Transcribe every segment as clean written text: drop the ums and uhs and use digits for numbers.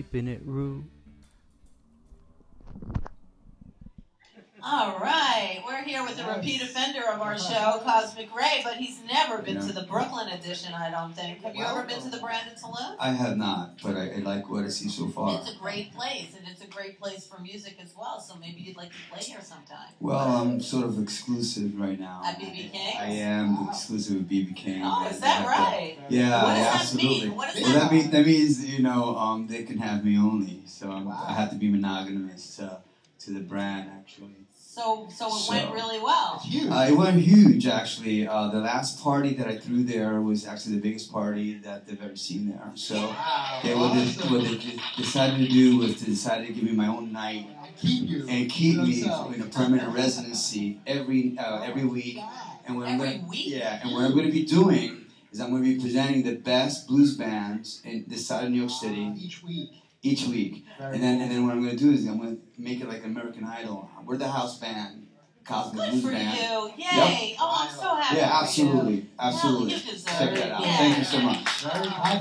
keeping it rude. All right, we're here with a repeat offender of our show, Cosmic Ray, but he's never been to the Brooklyn edition, I don't think. Have you ever been to the Brandon Saloon? I have not, but I like what I see so far. It's a great place, and it's a great place for music as well, so maybe you'd like to play here sometime. Well, I'm sort of exclusive right now. At BBKing? I am exclusive with BBKing. Oh, is that right? Yeah, what does absolutely. That mean? What does well, that mean? That means, they can have me only. So I have to be monogamous to the brand, actually. So it went really well. It went huge, actually. The last party that I threw there was actually the biggest party that they've ever seen there. So what they decided to do was to decide to give me my own night and keep me in a permanent residency every week. And what every week? Yeah, and what I'm going to be doing is I'm going to be presenting the best blues bands in this side of New York City each week. And then what I'm going to do is I'm going to make it like American Idol. We're the house band, Cosmic Blues Band. Good for you. Yay. Yep. Oh, I'm so happy Yeah, absolutely. You. Absolutely. Well, you deserve Check that out. Yeah. Thank you so much.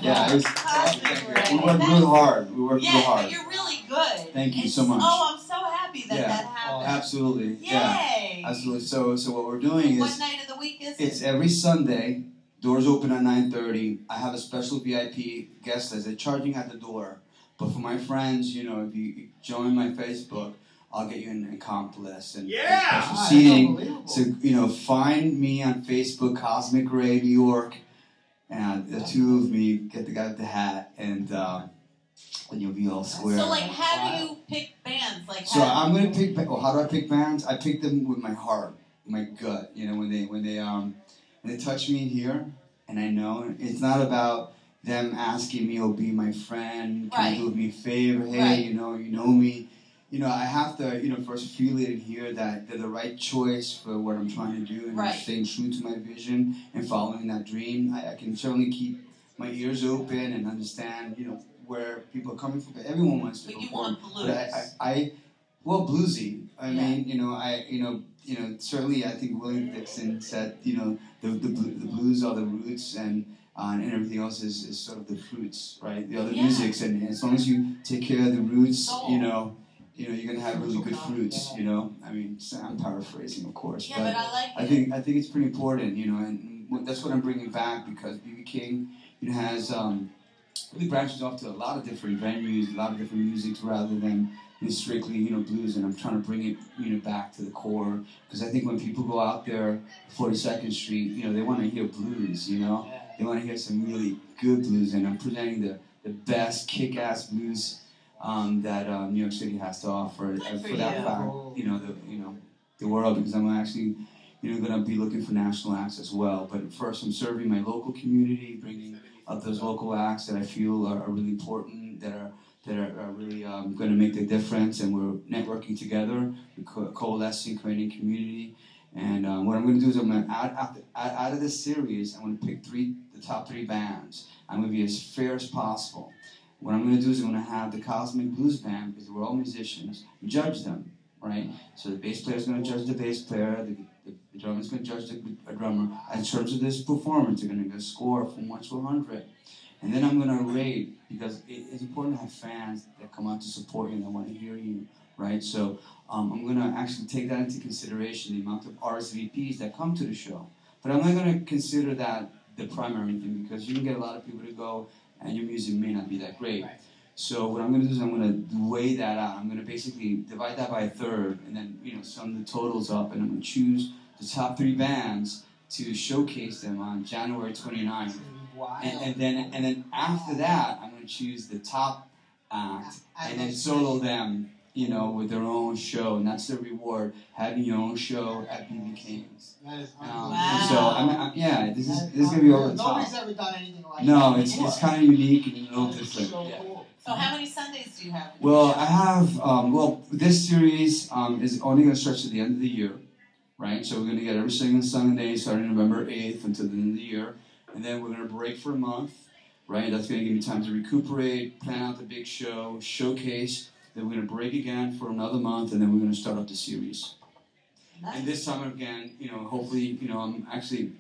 Yeah, we worked really real hard. We worked real hard. But you're really good. Thank you so much. Oh, I'm so happy that that happened. Absolutely. Yay. Yeah, absolutely. So what we're doing is... What night of the week is it? It's every Sunday. Doors open at 9:30. I have a special VIP guest list. They're charging at the door. But for my friends, if you join my Facebook, I'll get you a comp list and special seating. So, find me on Facebook, Cosmic Ray, New York, and the two of me, get the guy with the hat, and you'll be all square. So, how do you pick bands? I'm going to pick, how do I pick bands? I pick them with my heart, my gut. When they touch me here, and I know, it's not about them asking me, be my friend, can you do me a favor, hey, you know me. I have to, first feel it and hear that they're the right choice for what I'm trying to do, and I'm staying true to my vision and following that dream. I can certainly keep my ears open and understand, where people are coming from. But everyone wants to perform. You want blues. But bluesy. I mean, certainly I think William Dixon said, the blues are the roots, and everything else is sort of the fruits, right? The other music's, and as long as you take care of the roots, you're gonna have really good fruits. I mean, I'm paraphrasing, of course, but I like it. I think it's pretty important, and that's what I'm bringing back, because BBKing has really branches off to a lot of different venues, a lot of different musics, rather than strictly blues, and I'm trying to bring it back to the core, because I think when people go out there 42nd Street, they want to hear blues, they want to hear some really good blues, and I'm presenting the best kick-ass blues that New York City has to offer. For that fact, the world, because I'm actually going to be looking for national acts as well. But first, I'm serving my local community, bringing up those local acts that I feel are really important, that are really going to make the difference, and we're networking together, we're coalescing, creating community. And what I'm going to do is I'm going to out of this series, I'm going to pick the top three bands. I'm going to be as fair as possible. What I'm going to do is I'm going to have the Cosmic Blues Band, because we're all musicians, judge them, right? So the bass player is going to judge the bass player, the drummer is going to judge the drummer. In terms of this performance, they're going to get a score from 1 to 100. And then I'm going to rate, because it's important to have fans that come out to support you and that want to hear you, right? So I'm going to actually take that into consideration, the amount of RSVPs that come to the show. But I'm not going to consider that the primary thing, because you can get a lot of people to go and your music may not be that great. Right. So what I'm going to do is I'm going to weigh that out. I'm going to basically divide that by a third, and then sum the totals up, and I'm going to choose the top three bands to showcase them on January 29th. Wow. And then after that, I'm going to choose the top act and then solo them, with their own show, and that's the reward, having your own show at BBKing's. That is wow. So this is going to be over the top. Nobody's ever done anything like that. No, it's kind of unique and a little different. So cool. So how many Sundays do you have? Well, I have, this series is only going to stretch to the end of the year, right? So we're going to get every single Sunday starting November 8th until the end of the year. And then we're going to break for a month, right? That's going to give me time to recuperate, plan out the big show, showcase. Then we're going to break again for another month, and then we're going to start up the series. Nice. And this summer again, hopefully, I'm actually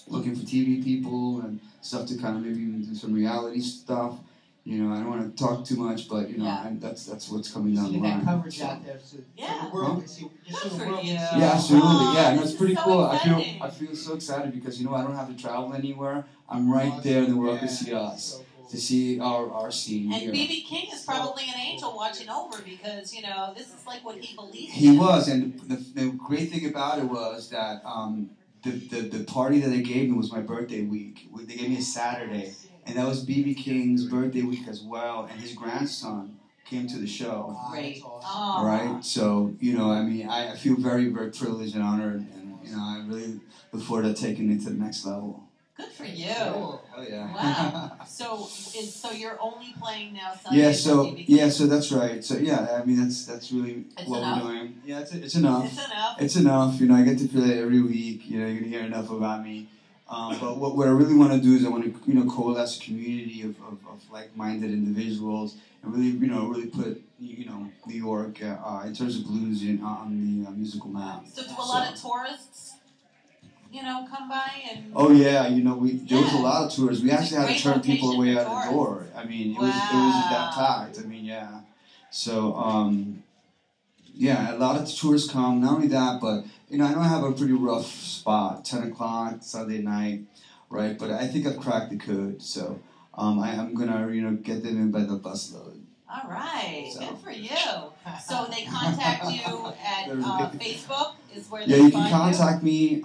looking for TV people and stuff to kind of maybe even do some reality stuff. You know, I don't want to talk too much, but you know, that's what's coming down the line. Get that coverage out there, so the world can see. Just so the world can see. Yeah, absolutely. Yeah, no, it's this pretty is so cool. exciting. I feel so excited because you know I don't have to travel anywhere. I'm right there, and the world can see us. So cool. To see our scene And here. BBKing is probably an angel watching over because, you know, this is like what he believes in. He was, and the great thing about it was that the party that they gave me was my birthday week. They gave me a Saturday, and that was BBKing's birthday week as well, and his grandson came to the show. Great. All right, so, you know, I mean, I feel very, very privileged and honored, and, you know, I really look forward to taking it to the next level. Good for you. Hell yeah. Wow. So you're only playing now Sunday. So that's right. So yeah, I mean that's really what we're doing. Yeah, it's enough. It's enough. It's enough. You know, I get to feel it every week. You know, you're gonna hear enough about me. But what I really want to do is I want to coalesce a community of like-minded individuals and really put New York in terms of blues on the musical map. So do a lot of tourists come by and? Oh yeah, there was a lot of tours. We actually had to turn people away out the door. I mean, it was that packed. I mean, yeah. So a lot of tourists come. Not only that, but I know I have a pretty rough spot. 10 o'clock Sunday night, right? But I think I've cracked the code. So I'm gonna get them in by the busload. All right, good for you. So they contact you at Facebook is where they find you? Yeah, you can contact me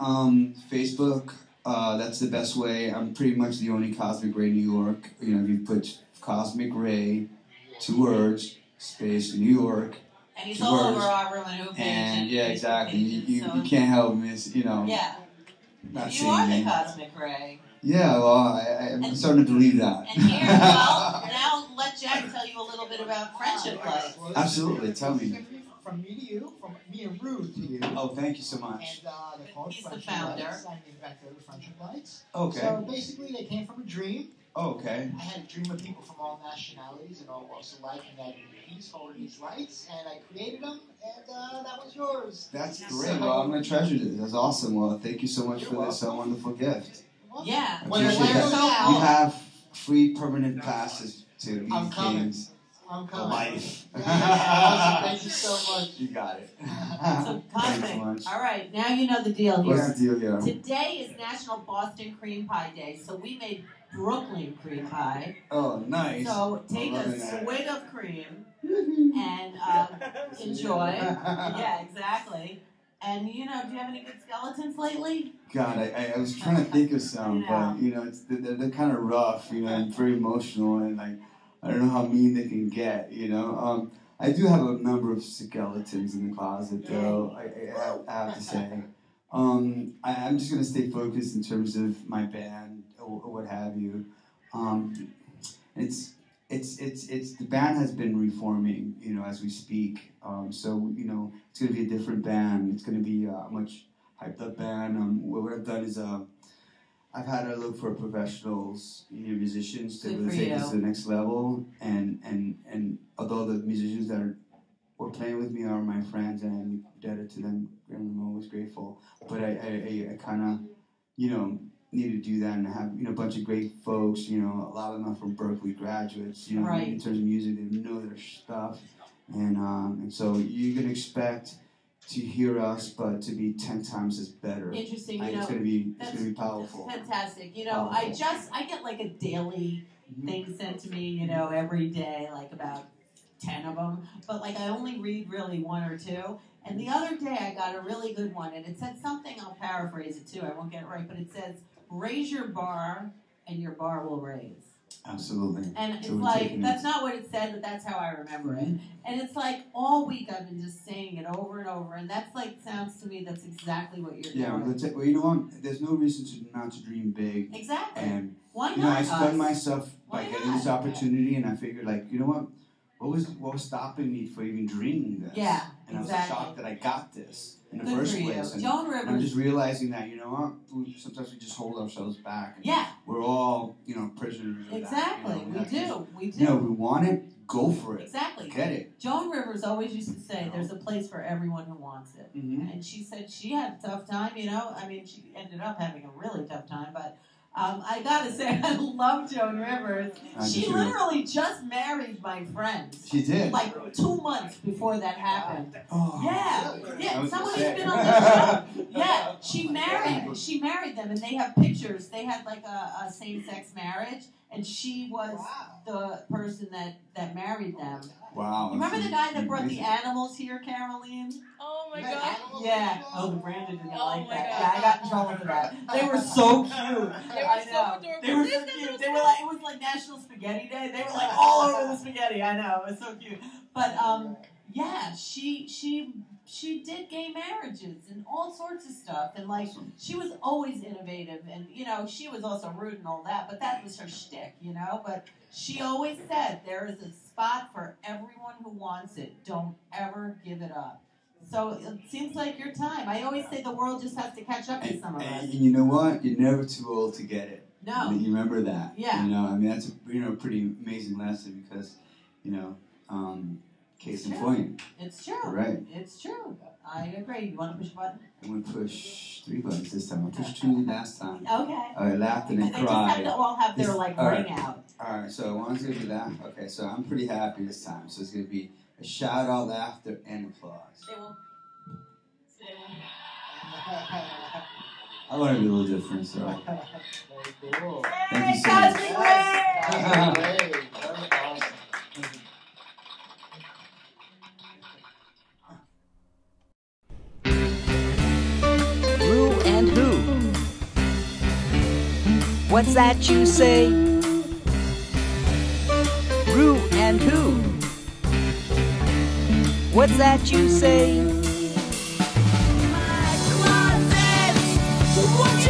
Facebook. That's the best way. I'm pretty much the only Cosmic Ray New York. You know, if you put Cosmic Ray, 2 words, space New York. And he's all over our room and Hoop page. And yeah, exactly. You can't help miss. Yeah. Not you are the Cosmic Ray. Yeah, well, I'm starting to believe that. And here, now let Jack tell you a little bit about Friendship Lights. Absolutely, tell me. From me to you, from me and Ruth to you. Oh, thank you so much. And they're called He's the Friendship founder. Lights. I'm the inventor of Friendship Lights. Okay. So basically, they came from a dream. Oh, okay. I had a dream of people from all nationalities and all walks of life united in peace, holding these lights, and I created them, and that was yours. That's great. Well, I'm going to treasure this. That's awesome. Well, thank you so much for this wonderful gift. Yeah. I appreciate that. You have free permanent passes to BBKing's I'm coming. life. Awesome. Thank you so much. You got it. So, Cosmic, all right, now you know the deal here. What's the deal here? Today is National Boston Cream Pie Day, so we made Brooklyn cream pie. Oh, nice. So take a swig of cream and enjoy. Yeah, Exactly. And, do you have any good skeletons lately? God, I was trying to think of some, but, they're kind of rough, and very emotional, and, I don't know how mean they can get, I do have a number of skeletons in the closet, though, I have to say. I'm just going to stay focused in terms of my band, or what have you. The band has been reforming, as we speak. So, it's going to be a different band. It's going to be a much hyped up band. What I've done is I've had to look for professionals, musicians to really take us to the next level. And although the musicians that were playing with me are my friends and I'm indebted to them, and I'm always grateful. But I kind of, need to do that and have a bunch of great folks. A lot of them are from Berkeley graduates. In terms of music, they know their stuff, and so you can expect to hear us, but to be 10 times as better. Interesting. It's gonna be powerful. That's fantastic. I get like a daily thing sent to me. Every day, like about 10 of them. But I only read really 1 or 2. And the other day I got a really good one, and it said something. I'll paraphrase it too. I won't get it right, but it says, "Raise your bar, and your bar will raise." Absolutely. And it's that's not what it said, but that's how I remember it. And it's all week I've been just saying it over and over, and that's sounds to me that's exactly what you're doing. Yeah, well, you know what? There's no reason not to dream big. Exactly. And why not? I spun myself by getting this opportunity, and I figured, you know what? What was stopping me from even dreaming this? Yeah, and I was shocked that I got this in the Good first for place. And Joan Rivers. I'm just realizing that, sometimes we just hold ourselves back. Yeah. We're all, prisoners of exactly. that. We do. We want it, go for it. Exactly. Get it. Joan Rivers always used to say, there's a place for everyone who wants it. Mm-hmm. And she said she had a tough time, she ended up having a really tough time, but I gotta say, I love Joan Rivers. She too. literally just married my friend. She did? Like 2 months before that happened. Oh. Yeah, I yeah. was Somebody's gonna say. been on the show. Yeah, she married them, and they have pictures. They had like a same-sex marriage, and she was the person that married them. Wow. Remember the guy that brought the animals here, Caroline? Oh my god. Yeah. Oh, Brandon didn't like my that. God. Yeah, I got in trouble for that. They were so cute. They were I so know. adorable. They were so cute. They were like, it was like National Spaghetti Day. They were like all over the spaghetti. I know. It was so cute. But yeah, she did gay marriages and all sorts of stuff, and like she was always innovative, and you know she was also rude and all that, but that was her shtick, you know. But she always said there is a spot for everyone who wants it. Don't ever give it up. So it seems like your time. I always say the world just has to catch up to some of us. And you know what? You're never too old to get it. No. You remember that. Yeah. You know, I mean, that's a pretty amazing lesson because, you know, case in point. It's true. Right. It's true. I agree. You want to push a button? I'm going to push 3 buttons this time. I pushed 2 last time. Okay. I laughed and then They just cried. have to all have their like all ring right. out. All right, so one's going to be that. Okay, so I'm pretty happy this time. So it's going to be a shout out, laughter, and applause. I want to be a little different, so. Very cool. Thank you so Cosmic much. Ray! Very awesome. Who and who? What's that you say? Who and who? What's that you say? My closet, what you